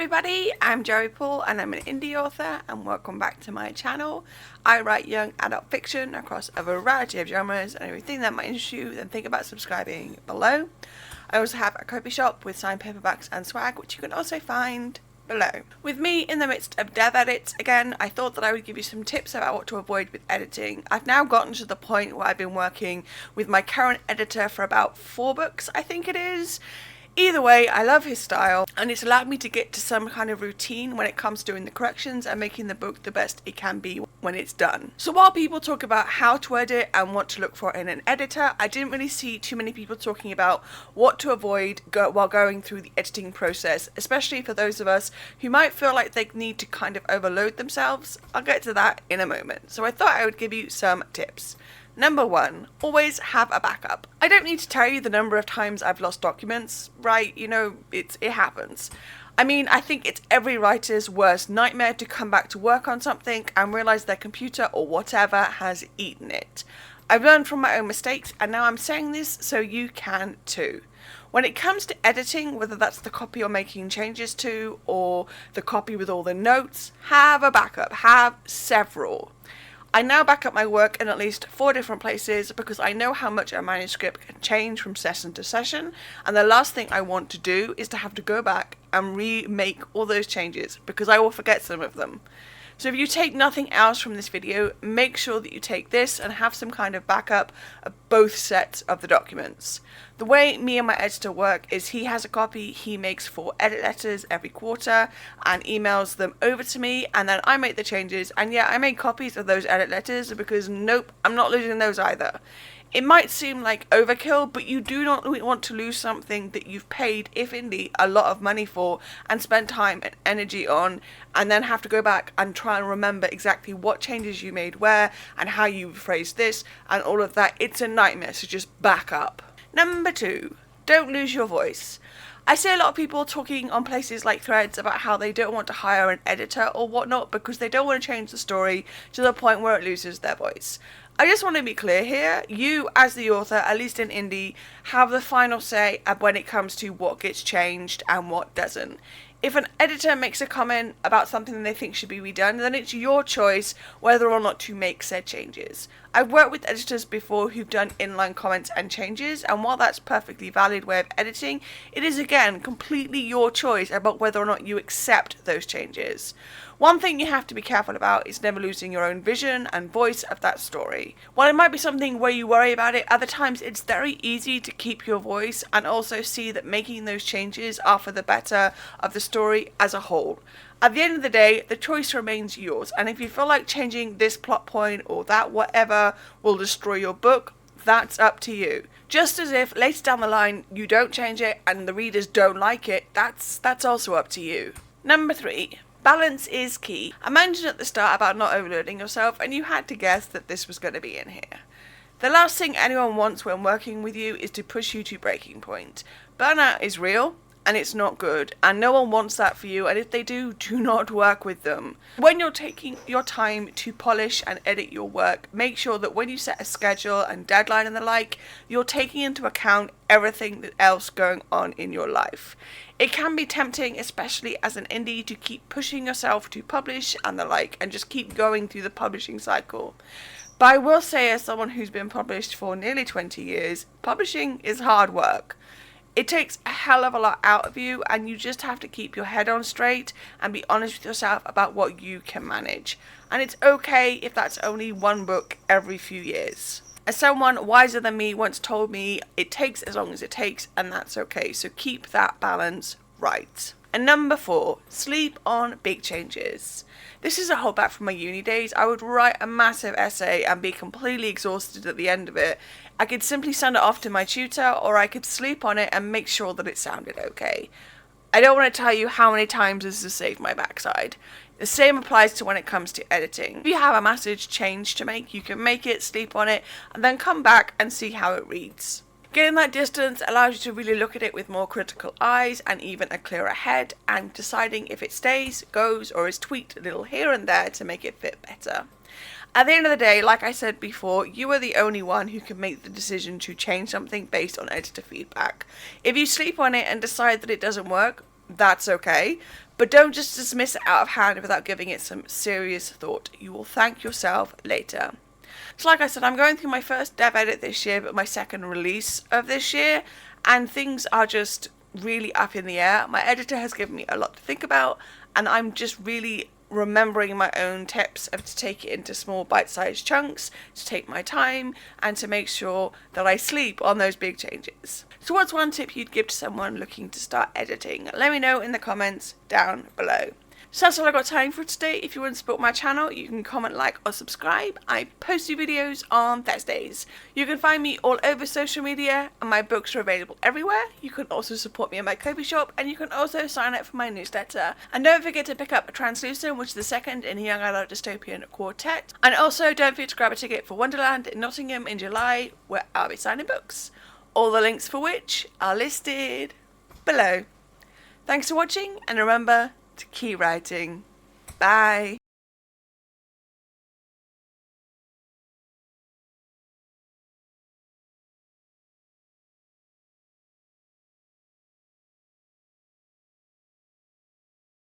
everybody, I'm Joey Paul and I'm an indie author and welcome back to my channel. I write young adult fiction across a variety of genres and everything that might interest you, then think about subscribing below. I also have a copy shop with signed paperbacks and swag, which you can also find below. With me in the midst of dev edits again, I thought that I would give you some tips about what to avoid with editing. I've now gotten to the point where I've been working with my current editor for about 4 books, I think it is. Either way, I love his style and it's allowed me to get to some kind of routine when it comes to doing the corrections and making the book the best it can be when it's done. So while people talk about how to edit and what to look for in an editor, I didn't really see too many people talking about what to avoid while going through the editing process, especially for those of us who might feel like they need to kind of overload themselves. I'll get to that in a moment. So I thought I would give you some tips. Number 1, always have a backup. I don't need to tell you the number of times I've lost documents, right? You know, it happens. I mean, I think it's every writer's worst nightmare to come back to work on something and realize their computer or whatever has eaten it. I've learned from my own mistakes and now I'm saying this so you can too. When it comes to editing, whether that's the copy you're making changes to or the copy with all the notes, have a backup, have several. I now back up my work in at least 4 different places because I know how much a manuscript can change from session to session, and the last thing I want to do is to have to go back and remake all those changes because I will forget some of them. So if you take nothing else from this video, make sure that you take this and have some kind of backup of both sets of the documents. The way me and my editor work is he has a copy, he makes 4 edit letters every quarter and emails them over to me, and then I make the changes, and yeah, I make copies of those edit letters because nope, I'm not losing those either. It might seem like overkill, but you do not want to lose something that you've paid, if indeed, a lot of money for and spent time and energy on, and then have to go back and try and remember exactly what changes you made where and how you phrased this and all of that. It's a nightmare, so just back up. Number 2, don't lose your voice. I see a lot of people talking on places like Threads about how they don't want to hire an editor or whatnot because they don't want to change the story to the point where it loses their voice. I just want to be clear here, you as the author, at least in indie, have the final say when it comes to what gets changed and what doesn't. If an editor makes a comment about something they think should be redone, then it's your choice whether or not to make said changes. I've worked with editors before who've done inline comments and changes, and while that's a perfectly valid way of editing, it is again completely your choice about whether or not you accept those changes. One thing you have to be careful about is never losing your own vision and voice of that story. While it might be something where you worry about it, other times it's very easy to keep your voice and also see that making those changes are for the better of the story as a whole. At the end of the day, the choice remains yours, and if you feel like changing this plot point or that whatever will destroy your book, that's up to you. Just as if later down the line you don't change it and the readers don't like it, that's also up to you. Number 3. Balance is key. I mentioned at the start about not overloading yourself, and you had to guess that this was going to be in here. The last thing anyone wants when working with you is to push you to breaking point. Burnout is real, and it's not good, and no one wants that for you, and if they do, do not work with them. When you're taking your time to polish and edit your work, make sure that when you set a schedule and deadline and the like, you're taking into account everything else going on in your life. It can be tempting, especially as an indie, to keep pushing yourself to publish and the like, and just keep going through the publishing cycle. But I will say, as someone who's been published for nearly 20 years, publishing is hard work. It takes a hell of a lot out of you, and you just have to keep your head on straight and be honest with yourself about what you can manage. And it's okay if that's only 1 book every few years. As someone wiser than me once told me, it takes as long as it takes, and that's okay, so keep that balance right. And number 4, sleep on big changes. This is a holdback from my uni days. I would write a massive essay and be completely exhausted at the end of it. I could simply send it off to my tutor, or I could sleep on it and make sure that it sounded okay. I don't want to tell you how many times this has saved my backside. The same applies to when it comes to editing. If you have a massive change to make, you can make it, sleep on it, and then come back and see how it reads. Getting that distance allows you to really look at it with more critical eyes and even a clearer head, and deciding if it stays, goes, or is tweaked a little here and there to make it fit better. At the end of the day, like I said before, you are the only one who can make the decision to change something based on editor feedback. If you sleep on it and decide that it doesn't work, that's okay. But don't just dismiss it out of hand without giving it some serious thought. You will thank yourself later. So like I said, I'm going through my first dev edit this year, but my second release of this year, and things are just really up in the air. My editor has given me a lot to think about, and I'm just really remembering my own tips of to take it into small bite-sized chunks, to take my time, and to make sure that I sleep on those big changes. So what's one tip you'd give to someone looking to start editing? Let me know in the comments down below. So that's all I've got time for today. If you want to support my channel, you can comment, like, or subscribe. I post new videos on Thursdays. You can find me all over social media, and my books are available everywhere. You can also support me in my Ko-fi shop, and you can also sign up for my newsletter. And don't forget to pick up a Translucent, which is the second in a young adult dystopian quartet. And also don't forget to grab a ticket for Wonderland in Nottingham in July, where I'll be signing books. All the links for which are listed below. Thanks for watching, and remember to keep writing. Bye.